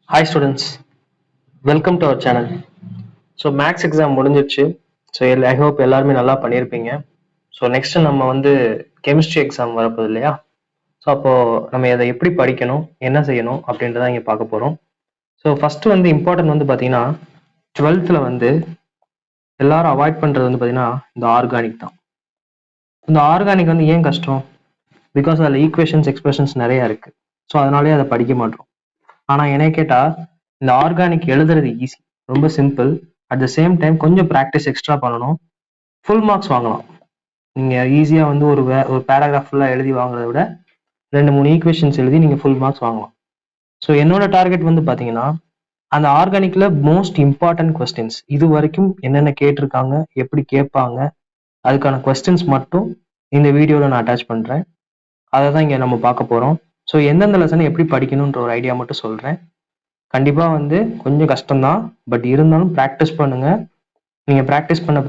Hi students, welcome to our channel. So maths exam முடிஞ்சிருச்சு. So I hope எல்லாருமே நல்லா பண்ணியிருப்பீங்க. ஸோ நெக்ஸ்ட் நம்ம கெமிஸ்ட்ரி எக்ஸாம் வரப்போகுது இல்லையா? ஸோ அப்போது நம்ம அதை எப்படி படிக்கணும், என்ன செய்யணும் அப்படின்றத இங்கே பார்க்க போகிறோம். ஸோ ஃபஸ்ட்டு இம்பார்ட்டன்ட் பார்த்தீங்கன்னா 12th எல்லாரும் அவாய்ட் பண்ணுறது பார்த்தீங்கன்னா இந்த ஆர்கானிக் தான். இந்த ஆர்கானிக் ஏன் கஷ்டம்? பிகாஸ் அதில் ஈக்குவேஷன்ஸ் எக்ஸ்பிரஷன்ஸ் நிறையா இருக்குது. ஸோ அதனாலே அதை படிக்க மாட்டோம். ஆனால் என்னை கேட்டால் இந்த ஆர்கானிக் எழுதுறது ஈஸி, ரொம்ப simple. At the same time கொஞ்சம் ப்ராக்டிஸ் எக்ஸ்ட்ரா பண்ணணும். ஃபுல் மார்க்ஸ் வாங்கலாம். நீங்கள் ஈஸியாக ஒரு பேராகிராஃப் ஃபுல்லாக எழுதி வாங்குறத விட 2-3 ஈக்குவேஷன்ஸ் எழுதி நீங்கள் ஃபுல் மார்க்ஸ் வாங்கலாம். ஸோ என்னோட டார்கெட் பார்த்தீங்கன்னா அந்த ஆர்கானிக்கில் மோஸ்ட் இம்பார்ட்டன்ட் கொஸ்டின்ஸ் இது வரைக்கும் என்னென்ன கேட்டிருக்காங்க, எப்படி கேட்பாங்க, அதுக்கான கொஸ்டின்ஸ் மட்டும் இந்த வீடியோவில் நான் அட்டாச் பண்ணுறேன். அதை தான் இங்கே நம்ம பார்க்க போகிறோம். ஸோ எந்தெந்த லெசனை எப்படி படிக்கணுன்ற ஒரு ஐடியா மட்டும் சொல்கிறேன். கண்டிப்பாக கொஞ்சம் கஷ்டம்தான், பட் இருந்தாலும் ப்ராக்டிஸ் பண்ணுங்கள். நீங்கள் ப்ராக்டிஸ் பண்ண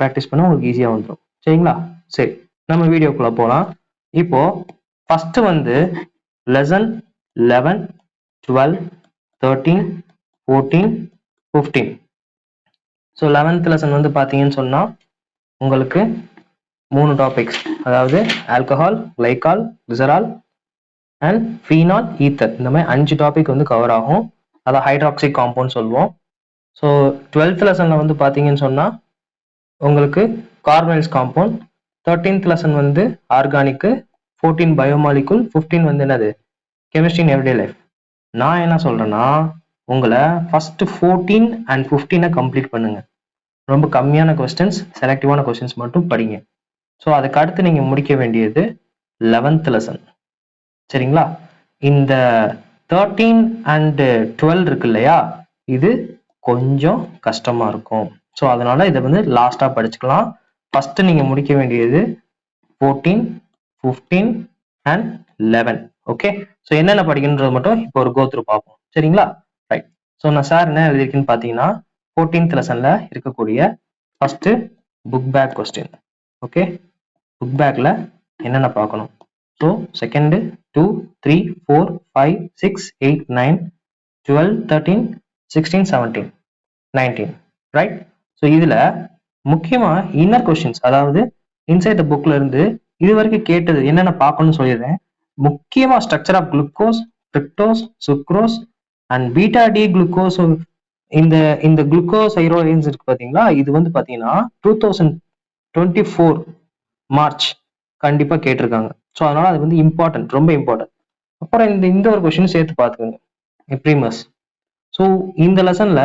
உங்களுக்கு ஈஸியாக வந்துடும். சரிங்களா? சரி, நம்ம வீடியோக்குள்ளே போகலாம். இப்போது first lesson 11, 12, 13, 14, 15. So 11th lesson பார்த்தீங்கன்னு சொன்னால் உங்களுக்கு 3 டாபிக்ஸ், அதாவது alcohol, glycol, glycerol and phenol, ether. இந்த மாதிரி 5 டாபிக் கவர் ஆகும். அதை ஹைட்ராக்சி காம்பவுண்ட் சொல்லுவோம். ஸோ 12th லெசனில் பார்த்தீங்கன்னு சொன்னால் உங்களுக்கு கார்பனைல்ஸ் காம்பவுண்ட், 13th லெசன் ஆர்கானிக்கு, 14 பயோமாலிகுல், 15 என்னது கெமிஸ்ட்ரி இன் எவ்ரிடே லைஃப். நான் என்ன சொல்கிறேன்னா உங்களை ஃபஸ்ட்டு 14 and 15 கம்ப்ளீட் பண்ணுங்க. ரொம்ப கம்மியான கொஸ்டின்ஸ், செலக்டிவான கொஸ்டின்ஸ் மட்டும் படிங்க. ஸோ அதுக்கு அடுத்து நீங்கள் முடிக்க வேண்டியது 11th லெசன். சரிங்களா? இந்த 13 and 12 இருக்கு இல்லையா, இது கொஞ்சம் கஷ்டமா இருக்கும். ஸோ அதனால இதை லாஸ்டா படிச்சுக்கலாம். ஃபர்ஸ்ட் நீங்க முடிக்க வேண்டியது 14, 15 and 11. ஓகே, ஸோ என்னென்ன படிக்கணுன்றது மட்டும் இப்போ ஒரு கோத்ரூ பார்ப்போம். சரிங்களா? ரைட். ஸோ நான் சார் என்ன எழுதியிருக்குன்னு பார்த்தீங்கன்னா 14th லெசன்ல இருக்கக்கூடிய first book back question. Okay, book பேக்ல என்னென்ன பார்க்கணும்? So second 2, 3, 4, 5, 6, 8, 9, 12, 13, 16, 17, 19. ரைட். ஸோ இதுல முக்கியமா இன்னர் கொஸ்டின்ஸ், அதாவது இன்சைட் த புக்ல இருந்து இது வரைக்கும் கேட்டது என்னென்ன பார்க்கணும்னு சொல்லிடுறேன். முக்கியமா structure of glucose, fructose, sucrose and beta D glucose. இந்த குளுக்கோசைரோலின்ஸ் இருக்கு பாத்தீங்களா, இது பாத்தீங்கன்னா 2024 மார்ச் கண்டிப்பா கேட்டிருக்காங்க. ஸோ அதனால அது இம்பார்ட்டன்ட், ரொம்ப இம்பார்ட்டன்ட். அப்புறம் இந்த ஒரு கொஸ்டின் சேர்த்து பார்த்துக்கோங்க, ப்ரீமஸ். ஸோ இந்த லெசன்ல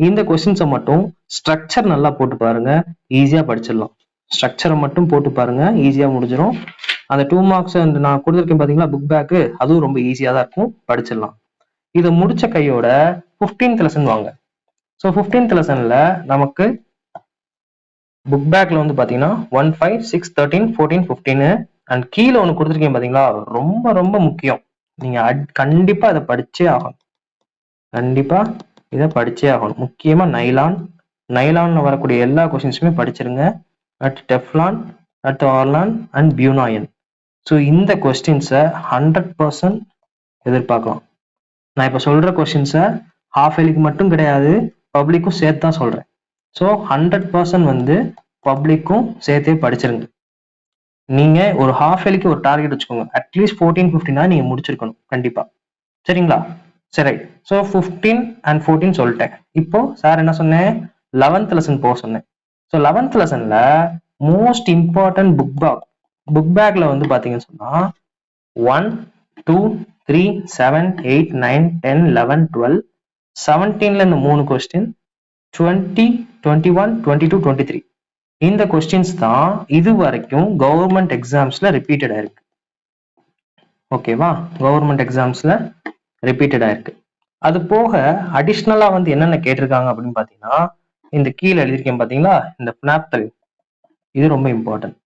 இந்த கொஸ்டின்ஸை மட்டும் ஸ்ட்ரக்சர் நல்லா போட்டு பாருங்க, ஈஸியா படிச்சிடலாம். ஸ்ட்ரக்சரை மட்டும் போட்டு பாருங்க, ஈஸியா முடிஞ்சிடும். அந்த 2 மார்க்ஸ் நான் கொடுத்துருக்கேன் பாத்தீங்களா புக் பேக்கு, அதுவும் ரொம்ப ஈஸியா தான் இருக்கும், படிச்சிடலாம். இதை முடிச்ச கையோட 15th லெசன் வாங்க. ஸோ 15th லெசன்ல நமக்கு புக் பேக்ல பாத்தீங்கன்னா 1, 5, 6, 13, 14, 15 அண்ட் கீழே ஒன்று கொடுத்துருக்கேன் பாத்தீங்களா, ரொம்ப ரொம்ப முக்கியம். நீங்க கண்டிப்பா இதை படிச்சே ஆகணும். கண்டிப்பா இதை படிச்சே ஆகணும். முக்கியமா நைலான்ல வரக்கூடிய எல்லா கொஸ்டின்ஸுமே படிச்சிருங்க. At teflon, at orlon and buna N. So இந்த கொஸ்டின்ஸை 100% எதிர்பார்க்கலாம். நான் இப்போ சொல்ற கொஸ்டின்ஸை ஹாஃப் இயர்லிக்கு மட்டும் கிடையாது, பப்ளிக்கும் சேர்த்து தான் சொல்றேன். ஸோ 100% பப்ளிக்கும் சேர்த்தே படிச்சிருங்க. நீங்க ஒரு ஹாஃப் இயர்லிக்கு ஒரு டார்கெட் வச்சுக்கோங்க, அட்லீஸ்ட் 14, 15 நீங்க முடிச்சிருக்கணும் கண்டிப்பா. சரிங்களா? சரி. ஸோ 15 and 14 சொல்லிட்டேன். இப்போ சார் என்ன சொன்னேன், 11th லெசன் போக சொன்னேன். ஸோ 11th லெசன்ல மோஸ்ட் இம்பார்ட்டன்ட் புக் பேக்ல பாத்தீங்கன்னு சொன்னா 1, 2, 3, 7, 8, 9, 10, 11, 12, 17ல இந்த 3 கொஸ்டின், 20, 21, 22, 23 இந்த கொஸ்டின்ஸ் தான் இது வரைக்கும் கவர்மெண்ட் எக்ஸாம்ஸ்ல ரிப்பீட்டட் ஆயிருக்கு. ஓகேவா? கவர்மெண்ட் எக்ஸாம்ஸ்ல ரிப்பீட்டட் ஆயிருக்கு. அது போக அடிஷ்னலா என்னென்ன கேட்டிருக்காங்க அப்படின்னு பாத்தீங்கன்னா, இந்த கீழே எழுதியிருக்கேன் பாத்தீங்களா, இந்த பினாப்தலின், இது ரொம்ப இம்பார்ட்டன்ட்.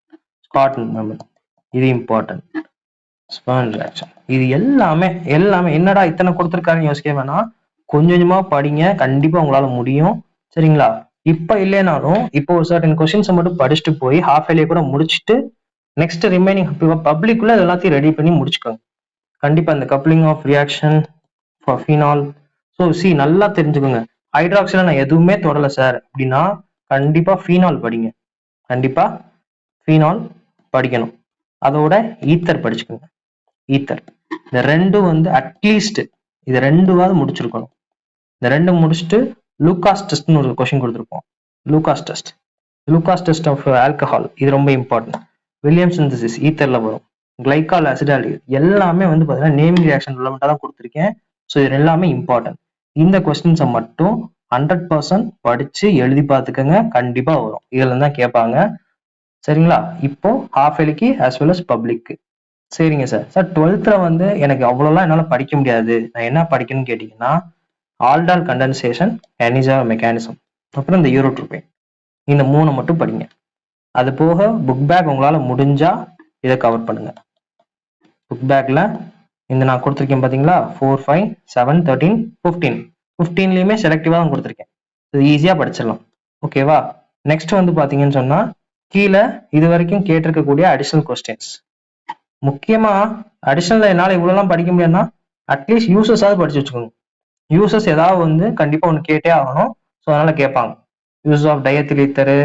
ஸ்காட்டன் மெம்பர், இது இம்பார்ட்டன்ட். ஸ்பர்ன் ரியாக்ஷன், இது எல்லாமே என்னடா இத்தனை கொடுத்துருக்காருன்னு யோசிக்க வேணாம், கொஞ்சம் கொஞ்சமா படிங்க, கண்டிப்பா உங்களால முடியும். சரிங்களா? இப்ப இல்லைனாலும் இப்போ ஒரு சர்டன் கொஸ்டின்ஸை மட்டும் படிச்சுட்டு போய் ஹாஃப் இயர்லியே கூட முடிச்சுட்டு நெக்ஸ்ட் ரிமைனிங் பப்ளிக்குள்ள எல்லாத்தையும் ரெடி பண்ணி முடிச்சுக்கோங்க. கண்டிப்பா இந்த coupling of reaction for phenol, so நல்லா தெரிஞ்சுக்கோங்க. ஹைட்ராக்சில நான் எதுவுமே தொடலை சார் அப்படின்னா கண்டிப்பா ஃபீனால் படிங்க. கண்டிப்பா ஃபீனால் படிக்கணும். அதோட ஈத்தர் படிச்சுக்கோங்க. ஈத்தர் இந்த ரெண்டும் வந்து அட்லீஸ்ட் இது ரெண்டுவாவது முடிச்சிருக்கணும். இந்த ரெண்டு முடிச்சுட்டு லூகாஸ் டெஸ்ட்னு ஒரு கொஸ்டின் கொடுத்துருப்போம். லூகாஸ் டெஸ்ட் ஆஃப் ஆல்கஹால், இது ரொம்ப இம்பார்ட்டன்ட். வில்லியம் சிந்தசிஸ் ஈத்தர்ல வரும். கிளைகால் அசிடால்டிஹைட் எல்லாமே வந்து பார்த்தீங்கன்னா நேமிங் ரியாக்ஷன் ரிலவெண்ட்டாக தான் கொடுத்துருக்கேன். ஸோ இது எல்லாமே இம்பார்ட்டன்ட். இந்த கொஸ்டின்ஸை மட்டும் 100% படிச்சு எழுதி பார்த்துக்கோங்க. கண்டிப்பா வரும். இதுல தான் கேட்பாங்க. சரிங்களா? இப்போ ஹாஃப் இயர்லிக்கு as well as பப்ளிக்கு. சரிங்க சார். 12th வந்து எனக்கு அவ்வளோலாம் என்னால் படிக்க முடியாது, நான் என்ன படிக்கணும்னு கேட்டிங்கன்னா ஆல்டால் கண்டென்சேஷன், எனிசா மெக்கானிசம், அப்புறம் இந்த யூரோட்ரோபின், இந்த 3 மட்டும் படிங்க. அது போக புக் பேக் உங்களால் முடிஞ்சா இதை கவர் பண்ணுங்க. புக் பேக்ல இந்த நான் கொடுத்துருக்கேன் பார்த்தீங்களா, 4, 5, 7, 13, 15. 15லையுமே செலக்டிவாக தான் கொடுத்துருக்கேன். இது ஈஸியாக படிச்சிடலாம். ஓகேவா? நெக்ஸ்ட் வந்து பார்த்தீங்கன்னு சொன்னால் கீழே இது வரைக்கும் கேட்டிருக்கக்கூடிய அடிஷனல் கொஸ்டின்ஸ். முக்கியமா அடிஷனல் என்னால் இவ்வளோலாம் படிக்க முடியாதுன்னா அட்லீஸ்ட் யூசஸாவது படிச்சு வச்சுக்கோங்க. யூசஸ் ஏதாவது வந்து கண்டிப்பாக ஒன்று கேட்டே ஆகணும். ஸோ அதனால கேட்பாங்க. யூஸ் ஆஃப் டயத்தில் ஈத்தர்,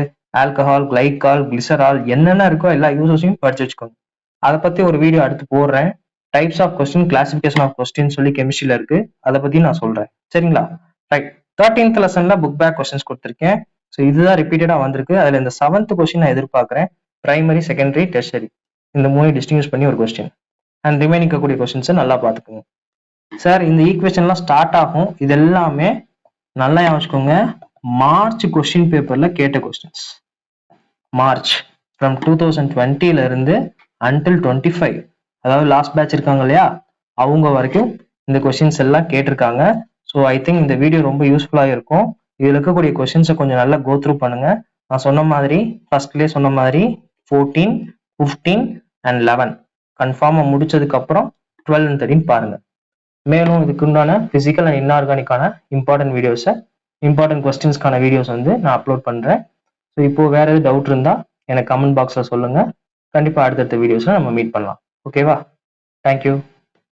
ஆல்கஹால், கிளைகால், கிளிசரால், என்னென்ன இருக்கோ எல்லா யூசஸையும் படிச்சு வச்சுக்கோங்க. அதை பற்றி ஒரு வீடியோ அடுத்து போடுறேன். Types of question, classification of question சொல்லி கெமிஸ்ட்ரியில் இருக்கு. அதை பற்றி நான் சொல்கிறேன். சரிங்களா? ரைட். 13th லெசனில் புக் பேக் கொஸ்டின்ஸ் கொடுத்துருக்கேன். ஸோ இதுதான் ரிப்பீட்டடாக வந்திருக்கு. அதில் இந்த 7th கொஸ்டின் நான் எதிர்பார்க்குறேன். பிரைமரி, செகண்டரி, டெர்ஷரி, இந்த 3 டிஸ்டிங்யூஷ் பண்ணி ஒரு கொஸ்டின். அண்ட் ரிமைனிங் இருக்கக்கூடிய கொஸ்டின்ஸை நல்லா பார்த்துக்கோங்க. சார் இந்த ஈக்குவேஷன்லாம் ஸ்டார்ட் ஆகும். இது எல்லாமே நல்லா யோசிச்சுக்கோங்க. மார்ச் கொஸ்டின் பேப்பர்ல கேட்ட கொஸ்டின்ஸ். மார்ச் ஃப்ரம் 2020ல இருந்து அன்டில் 25, அதாவது லாஸ்ட் பேட்ச் இருக்காங்க இல்லையா, அவங்க வரைக்கும் இந்த கொஸ்டின்ஸ் எல்லாம் கேட்டிருக்காங்க. ஸோ ஐ திங்க் இந்த வீடியோ ரொம்ப யூஸ்ஃபுல்லாக இருக்கும். இதில் இருக்கக்கூடிய கொஸ்டின்ஸை கொஞ்சம் நல்லா கோ த்ரூ பண்ணுங்க. நான் சொன்ன மாதிரி ஃபர்ஸ்ட்லேயே சொன்ன மாதிரி 14, 15 அண்ட் 11 கன்ஃபார்மாக முடிச்சதுக்கு அப்புறம் 12 and 13 பாருங்க. மேலும் இதுக்கு உண்டான பிசிக்கல் அண்ட் இன்ஆர்கானிக்கான இம்பார்ட்டன்ட் வீடியோஸை, இம்பார்ட்டன்ட் கொஸ்டின்ஸ்க்கான வீடியோஸ் வந்து நான் அப்லோட் பண்ணுறேன். ஸோ இப்போ வேற எதாவது டவுட் இருந்தால் எனக்கு கமெண்ட் பாக்ஸில் சொல்லுங்கள். கண்டிப்பாக அடுத்தடுத்த வீடியோஸில் நம்ம மீட் பண்ணலாம். ஓகேவா? தேங்க்யூ.